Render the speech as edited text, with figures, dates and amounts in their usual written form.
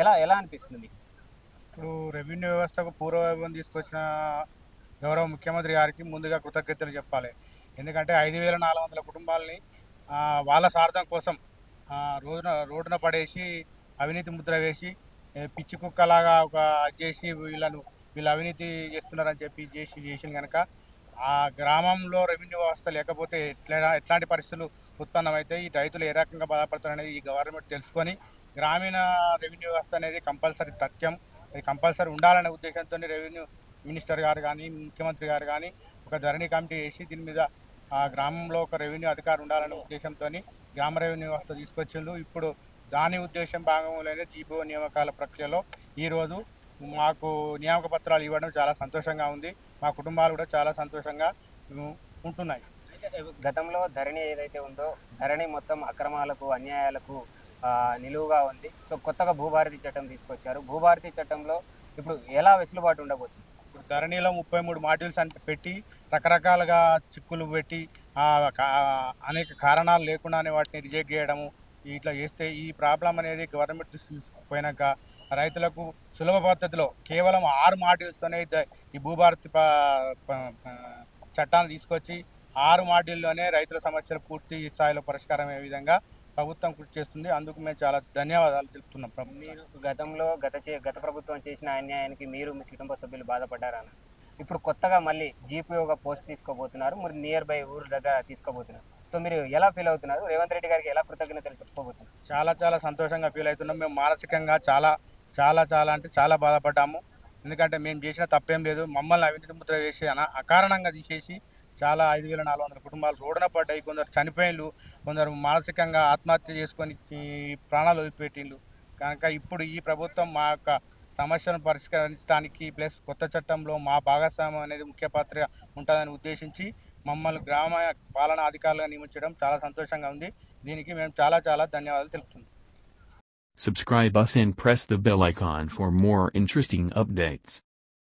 ఎలా ఎలా అనిపిస్తుంది మీకు? ఇప్పుడు రెవెన్యూ వ్యవస్థకు పూర్వవైభవం తీసుకొచ్చిన గౌరవ ముఖ్యమంత్రి గారికి ముందుగా కృతజ్ఞతలు చెప్పాలి. ఎందుకంటే 5,400 కుటుంబాలని వాళ్ళ స్వార్థం కోసం రోడ్డున పడేసి అవినీతి ముద్ర వేసి పిచ్చి కుక్కలాగా అది చేసి వీళ్ళు అవినీతి చేస్తున్నారని చెప్పి చేసింది కనుక ఆ గ్రామంలో రెవెన్యూ వ్యవస్థ లేకపోతే ఎట్లాంటి పరిస్థితులు ఉత్పన్నమవుతాయి, ఈ రైతులు ఏ రకంగా బాధపడతారనేది ఈ గవర్నమెంట్ తెలుసుకొని గ్రామీణ రెవెన్యూ వ్యవస్థ అనేది కంపల్సరీ తథ్యం, అది కంపల్సరీ ఉండాలనే ఉద్దేశంతో రెవెన్యూ మినిస్టర్ గారు కానీ ముఖ్యమంత్రి గారు కానీ ఒక ధరణి కమిటీ వేసి దీని మీద ఆ గ్రామంలో ఒక రెవెన్యూ అధికారి ఉండాలనే ఉద్దేశంతో గ్రామ రెవెన్యూ వ్యవస్థ తీసుకొచ్చిండు. ఇప్పుడు దాని ఉద్దేశం భాగంలోనే జీపో నియామకాల ప్రక్రియలో ఈరోజు మాకు నియామక పత్రాలు ఇవ్వడం చాలా సంతోషంగా ఉంది. మా కుటుంబాలు కూడా చాలా సంతోషంగా ఉంటున్నాయి. గతంలో ధరణి ఏదైతే ఉందో ధరణి మొత్తం అక్రమాలకు అన్యాయాలకు నిలువుగా ఉంది. సో కొత్తగా భూభారతి చట్టం తీసుకొచ్చారు. భూభారతి చట్టంలో ఇప్పుడు ఎలా వెసులుబాటు ఉండబోతుంది? ఇప్పుడు ధరణిలో 33 మాడ్యూల్స్ అని పెట్టి రకరకాలుగా చిక్కులు పెట్టి అనేక కారణాలు లేకుండానే వాటిని రిజెక్ట్ చేయడము ఇట్లా చేస్తే ఈ ప్రాబ్లం అనేది గవర్నమెంట్ తీసుకుపోయినాక రైతులకు సులభ పద్ధతిలో కేవలం 6 మాడ్యూల్స్తోనే ఈ భూభారతి చట్టాన్ని తీసుకొచ్చి 6 మాడ్యూల్లోనే రైతుల సమస్యలు పూర్తి స్థాయిలో పరిష్కారం అయ్యే విధంగా ప్రభుత్వం కృషి చేస్తుంది. అందుకు మేము చాలా ధన్యవాదాలు తెలుపుతున్నాం. మీరు గతంలో గత ప్రభుత్వం చేసిన అన్యాయానికి మీరు మీ కుటుంబ సభ్యులు బాధపడ్డారన్న, ఇప్పుడు కొత్తగా మళ్ళీ జీపీఓగా పోస్ట్ తీసుకోబోతున్నారు, మరి నియర్ బై ఊరు దగ్గర తీసుకోబోతున్నారు. సో మీరు ఎలా ఫీల్ అవుతున్నారు? రేవంత్ రెడ్డి గారికి ఎలా కృతజ్ఞతలు చెప్పుకోబోతున్నారు? చాలా చాలా సంతోషంగా ఫీల్ అవుతున్నాం. మేము మానసికంగా చాలా చాలా చాలా అంటే చాలా బాధపడ్డాము. ఎందుకంటే మేము చేసిన తప్పేం లేదు. మమ్మల్ని అవినీతి ముద్ర వేసి అకారణంగా తీసేసి చాలా 5,400 కుటుంబాలు రోడ్డున పడ్డాయి. కొందరు చనిపోయిళ్ళు, కొందరు మానసికంగా ఆత్మహత్య చేసుకొని ప్రాణాలు వదిలిపెట్టిళ్ళు. కనుక ఇప్పుడు ఈ ప్రభుత్వం మా యొక్క సమస్యను పరిష్కరించడానికి ప్లస్ కొత్త చట్టంలో మా భాగస్వామ్యం అనేది ముఖ్య పాత్ర ఉంటుందని ఉద్దేశించి మమ్మల్ని గ్రామ పాలనా అధికారులుగా నియమించడం చాలా సంతోషంగా ఉంది. దీనికి మేము చాలా చాలా ధన్యవాదాలు తెలుపుతున్నాం. Subscribe us and press the bell icon for more interesting updates.